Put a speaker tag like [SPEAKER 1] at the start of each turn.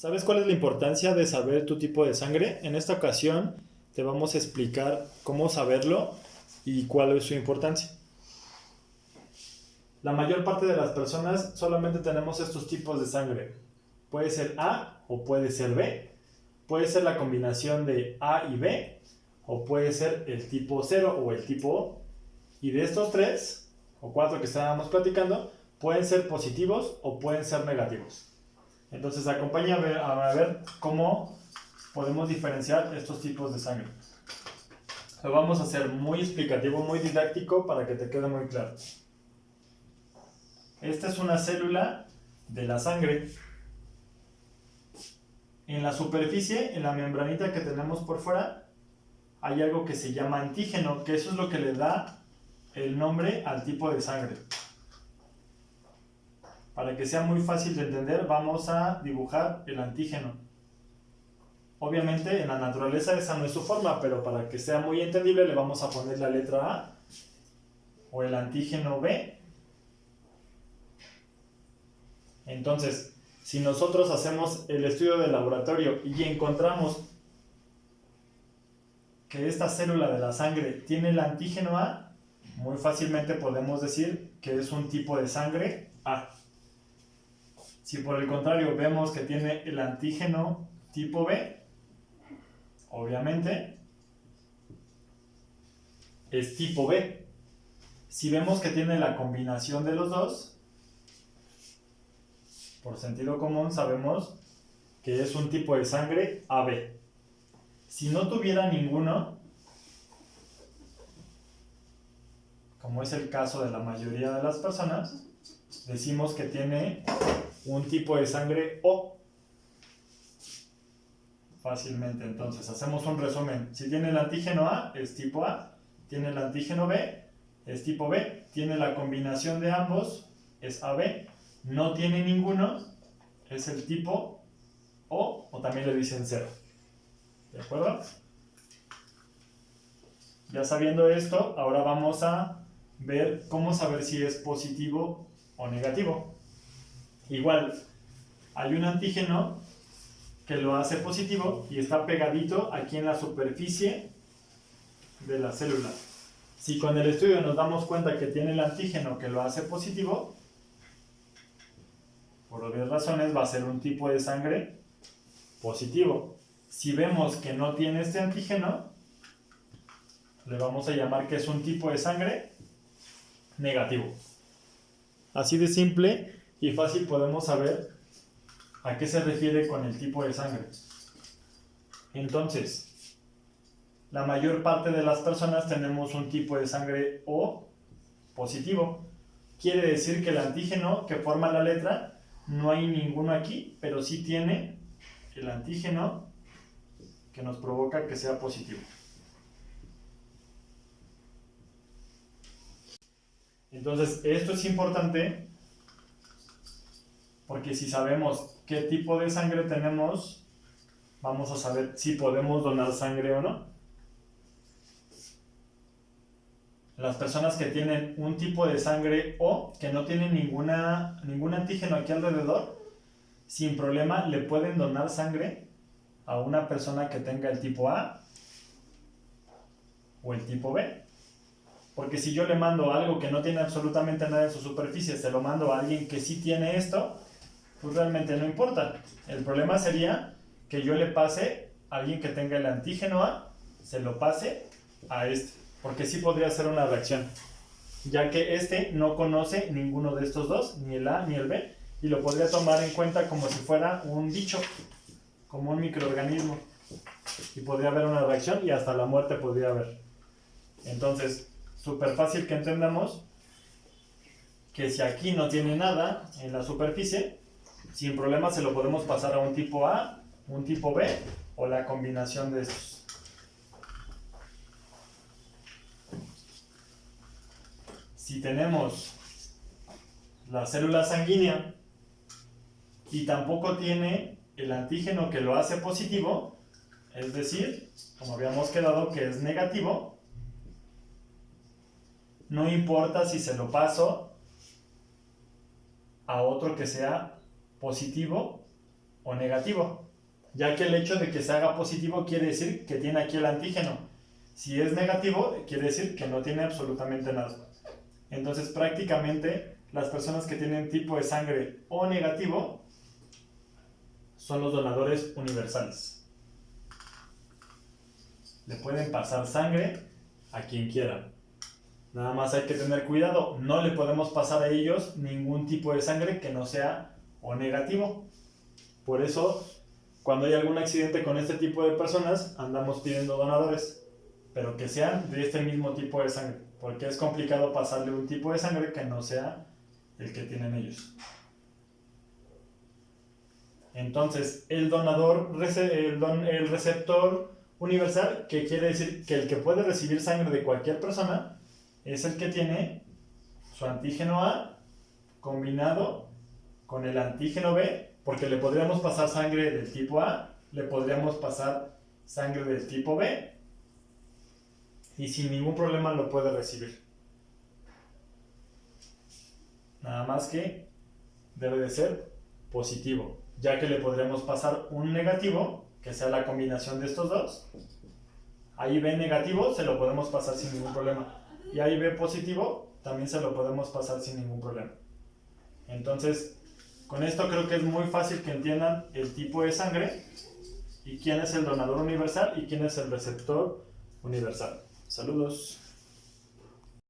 [SPEAKER 1] ¿Sabes cuál es la importancia de saber tu tipo de sangre? En esta ocasión te vamos a explicar cómo saberlo y cuál es su importancia. La mayor parte de las personas solamente tenemos estos tipos de sangre. Puede ser A o puede ser B. Puede ser la combinación de A y B o puede ser el tipo 0 o el tipo O. Y de estos 3 o 4 que estábamos platicando, pueden ser positivos o pueden ser negativos. Entonces acompáñame a ver cómo podemos diferenciar estos tipos de sangre. Lo vamos a hacer muy explicativo, muy didáctico para que te quede muy claro. Esta es una célula de la sangre. En la superficie, en la membranita que tenemos por fuera, hay algo que se llama antígeno, que eso es lo que le da el nombre al tipo de sangre. Para que sea muy fácil de entender, vamos a dibujar el antígeno. Obviamente en la naturaleza esa no es su forma, pero para que sea muy entendible le vamos a poner la letra A o el antígeno B. Entonces, si nosotros hacemos el estudio de laboratorio y encontramos que esta célula de la sangre tiene el antígeno A, muy fácilmente podemos decir que es un tipo de sangre A. Si por el contrario vemos que tiene el antígeno tipo B, obviamente es tipo B. Si vemos que tiene la combinación de los dos, por sentido común sabemos que es un tipo de sangre AB. Si no tuviera ninguno, como es el caso de la mayoría de las personas, decimos que tiene un tipo de sangre O. Fácilmente, entonces hacemos un resumen. Si tiene el antígeno A, es tipo A. Tiene el antígeno B, es tipo B. Tiene la combinación de ambos, es AB. No tiene ninguno, es el tipo O también le dicen 0. ¿De acuerdo? Ya sabiendo esto, ahora vamos a ver cómo saber si es positivo o negativo. Igual, hay un antígeno que lo hace positivo y está pegadito aquí en la superficie de la célula. Si con el estudio nos damos cuenta que tiene el antígeno que lo hace positivo, por obvias razones va a ser un tipo de sangre positivo. Si vemos que no tiene este antígeno, le vamos a llamar que es un tipo de sangre negativo. Así de simple y fácil podemos saber a qué se refiere con el tipo de sangre. Entonces, la mayor parte de las personas tenemos un tipo de sangre O positivo. Quiere decir que el antígeno que forma la letra, no hay ninguno aquí, pero sí tiene el antígeno que nos provoca que sea positivo. Entonces, esto es importante porque si sabemos qué tipo de sangre tenemos, vamos a saber si podemos donar sangre o no. Las personas que tienen un tipo de sangre O, que no tienen ningún antígeno aquí alrededor, sin problema le pueden donar sangre a una persona que tenga el tipo A o el tipo B. Porque si yo le mando algo que no tiene absolutamente nada en su superficie, se lo mando a alguien que sí tiene esto, pues realmente no importa. El problema sería que yo le pase a alguien que tenga el antígeno A, se lo pase a este, porque sí podría ser una reacción, ya que este no conoce ninguno de estos dos, ni el A ni el B, y lo podría tomar en cuenta como si fuera un bicho, como un microorganismo, y podría haber una reacción y hasta la muerte podría haber. Entonces, súper fácil que entendamos que si aquí no tiene nada en la superficie, sin problema se lo podemos pasar a un tipo A, un tipo B o la combinación de estos. Si tenemos la célula sanguínea y tampoco tiene el antígeno que lo hace positivo, es decir, como habíamos quedado que es negativo, no importa si se lo paso a otro que sea positivo o negativo, ya que el hecho de que se haga positivo quiere decir que tiene aquí el antígeno. Si es negativo, quiere decir que no tiene absolutamente nada. Entonces, prácticamente, las personas que tienen tipo de sangre O negativo son los donadores universales. Le pueden pasar sangre a quien quieran. Nada más hay que tener cuidado, no le podemos pasar a ellos ningún tipo de sangre que no sea O negativo. Por eso, cuando hay algún accidente con este tipo de personas, andamos pidiendo donadores, pero que sean de este mismo tipo de sangre, porque es complicado pasarle un tipo de sangre que no sea el que tienen ellos. Entonces, el receptor universal, que quiere decir que el que puede recibir sangre de cualquier persona, es el que tiene su antígeno A combinado con el antígeno B, porque le podríamos pasar sangre del tipo A, le podríamos pasar sangre del tipo B, y sin ningún problema lo puede recibir. Nada más que debe de ser positivo, ya que le podremos pasar un negativo, que sea la combinación de estos dos. Ahí B negativo se lo podemos pasar sin ningún problema. Y ahí B positivo también se lo podemos pasar sin ningún problema. Entonces, con esto creo que es muy fácil que entiendan el tipo de sangre y quién es el donador universal y quién es el receptor universal. Saludos.